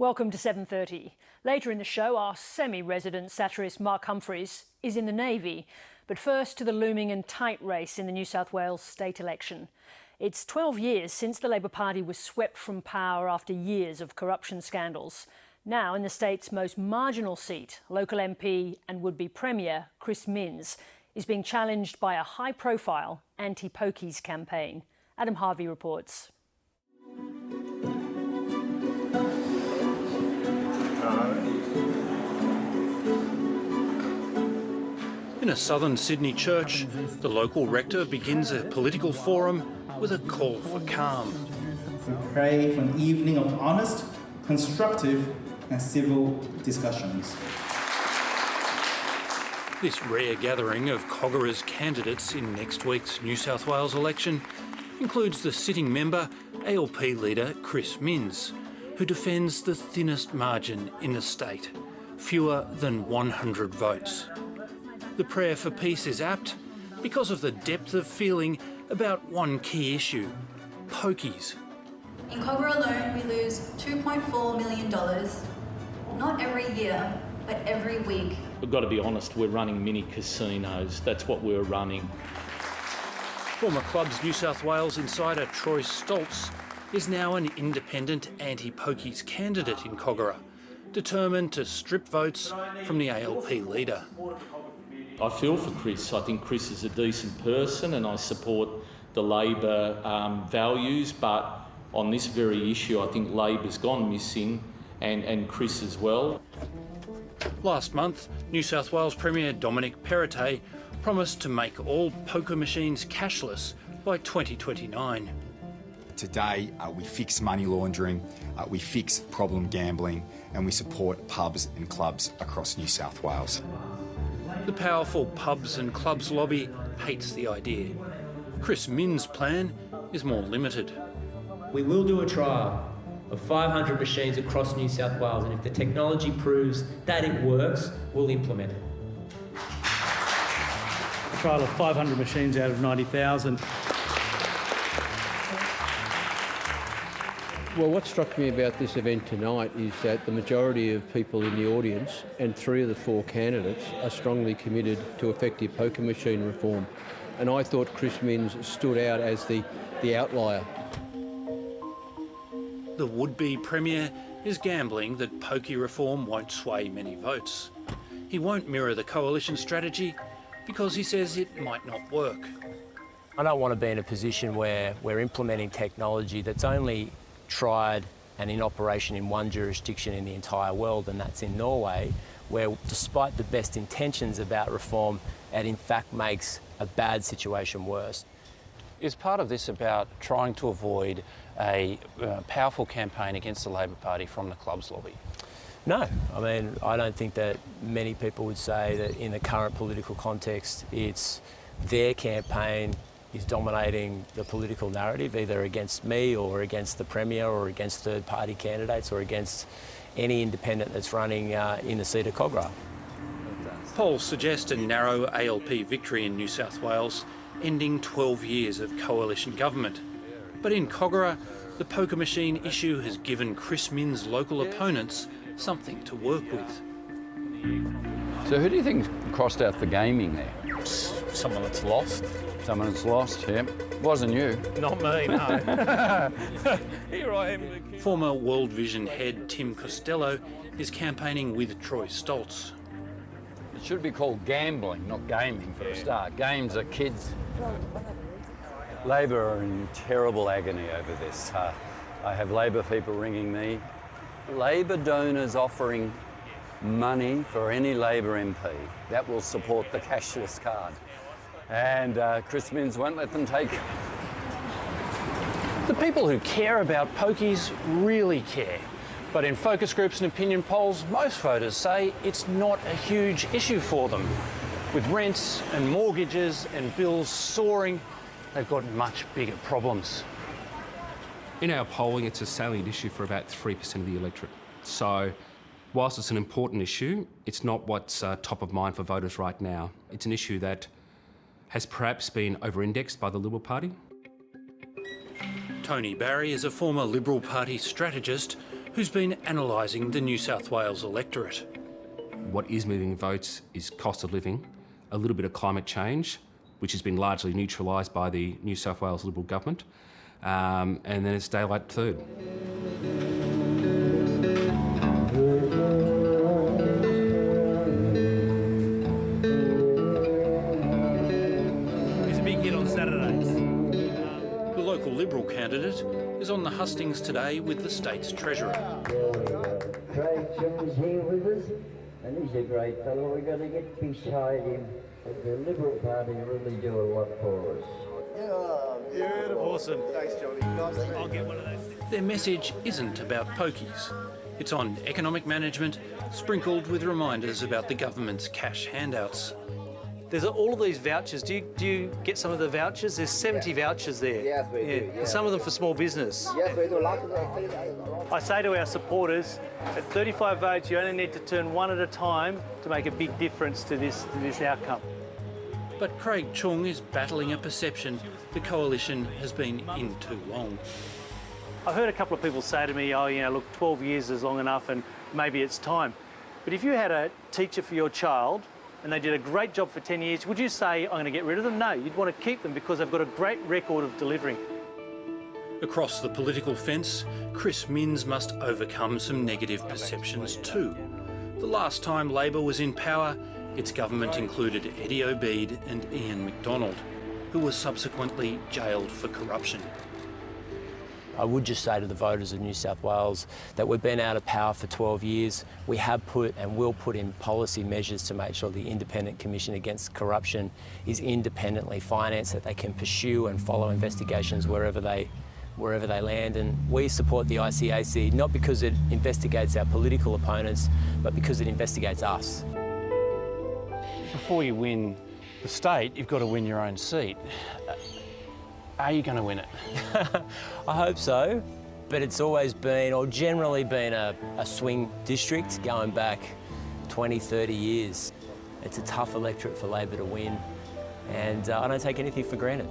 Welcome to 7:30. Later in the show, our semi-resident satirist Mark Humphries is in the Navy. But first to the looming and tight race in the New South Wales state election. It's 12 years since the Labor Party was swept from power after years of corruption scandals. Now, in the state's most marginal seat, local MP and would-be Premier Chris Minns is being challenged by a high-profile anti-pokies campaign. Adam Harvey reports. In a southern Sydney church, the local rector begins a political forum with a call for calm. We pray for an evening of honest, constructive and civil discussions. This rare gathering of Coggara's candidates in next week's New South Wales election includes the sitting member, ALP leader Chris Minns, who defends the thinnest margin in the state, fewer than 100 votes. The prayer for peace is apt because of the depth of feeling about one key issue: pokies. In Coggara alone, we lose $2.4 million, not every year, but every week. We've got to be honest, we're running mini casinos. That's what we're running. Former Clubs New South Wales insider Troy Stoltz is now an independent anti-pokies candidate in Coggara, determined to strip votes from the ALP leader. I feel for Chris. I think Chris is a decent person and I support the Labor values, but on this very issue I think Labor's gone missing and Chris as well. Last month, New South Wales Premier Dominic Perrottet promised to make all poker machines cashless by 2029. Today, we fix money laundering, we fix problem gambling, and we support pubs and clubs across New South Wales. The powerful pubs and clubs lobby hates the idea. Chris Minns' plan is more limited. We will do a trial of 500 machines across New South Wales, and if the technology proves that it works, we'll implement it. A trial of 500 machines out of 90,000. Well, what struck me about this event tonight is that the majority of people in the audience and 3 of the 4 candidates are strongly committed to effective poker machine reform. And I thought Chris Minns stood out as the outlier. The would-be Premier is gambling that pokey reform won't sway many votes. He won't mirror the coalition strategy because he says it might not work. I don't want to be in a position where we're implementing technology that's only tried and in operation in one jurisdiction in the entire world, and that's in Norway, where despite the best intentions about reform, it in fact makes a bad situation worse. Is part of this about trying to avoid a powerful campaign against the Labor Party from the clubs lobby? No, I mean, I don't think that many people would say that in the current political context, it's their campaign is dominating the political narrative, either against me or against the Premier or against third-party candidates or against any independent that's running in the seat of Coggara. Polls suggest a narrow ALP victory in New South Wales, ending 12 years of coalition government. But in Coggara, the poker machine issue has given Chris Minns' local opponents something to work with. So who do you think crossed out the gaming there? Someone that's lost. Someone that's lost, yeah. Wasn't you. Not me, no. Here I am. Former World Vision head Tim Costello is campaigning with Troy Stoltz. It should be called gambling, not gaming for a start. Games are kids. Labor are in terrible agony over this. I have Labor people ringing me. Labor donors offering money for any Labor MP. That will support the cashless card. And Chris Minns won't let them take it. The people who care about pokies really care. But in focus groups and opinion polls, most voters say it's not a huge issue for them. With rents and mortgages and bills soaring, they've got much bigger problems. In our polling, it's a salient issue for about 3% of the electorate. So, whilst it's an important issue, it's not what's top of mind for voters right now. It's an issue that has perhaps been over-indexed by the Liberal Party. Tony Barry is a former Liberal Party strategist who's been analysing the New South Wales electorate. What is moving votes is cost of living, a little bit of climate change, which has been largely neutralised by the New South Wales Liberal government, and then it's daylight third. It's a big hit on Saturdays. The local Liberal candidate is on the hustings today with the state's treasurer. Craig Jones here with us, and he's a great fellow. We've got to get beside him. The Liberal Party really do a lot for us. Beautiful. Awesome. Thanks, Johnny. I'll get one of those. Their message isn't about pokies. It's on economic management, sprinkled with reminders about the government's cash handouts. There's all of these vouchers. Do you get some of the vouchers? There's 70 vouchers there. Yes, we do. Yeah. Some of them for small business. Yes, we do. I say to our supporters, at 35 votes, you only need to turn one at a time to make a big difference to this outcome. But Craig Chung is battling a perception the coalition has been in too long. I've heard a couple of people say to me, oh, look, 12 years is long enough and maybe it's time. But if you had a teacher for your child and they did a great job for 10 years, would you say, I'm going to get rid of them? No, you'd want to keep them because they've got a great record of delivering. Across the political fence, Chris Minns must overcome some negative perceptions too. The last time Labor was in power, its government included Eddie Obeid and Ian McDonald, who were subsequently jailed for corruption. I would just say to the voters of New South Wales that we've been out of power for 12 years. We have put and will put in policy measures to make sure the Independent Commission Against Corruption is independently financed, that they can pursue and follow investigations wherever they land. And we support the ICAC not because it investigates our political opponents, but because it investigates us. Before you win the state, you've got to win your own seat. Are you going to win it? I hope so, but it's always been, or generally been, a swing district going back 20, 30 years. It's a tough electorate for Labor to win, and I don't take anything for granted.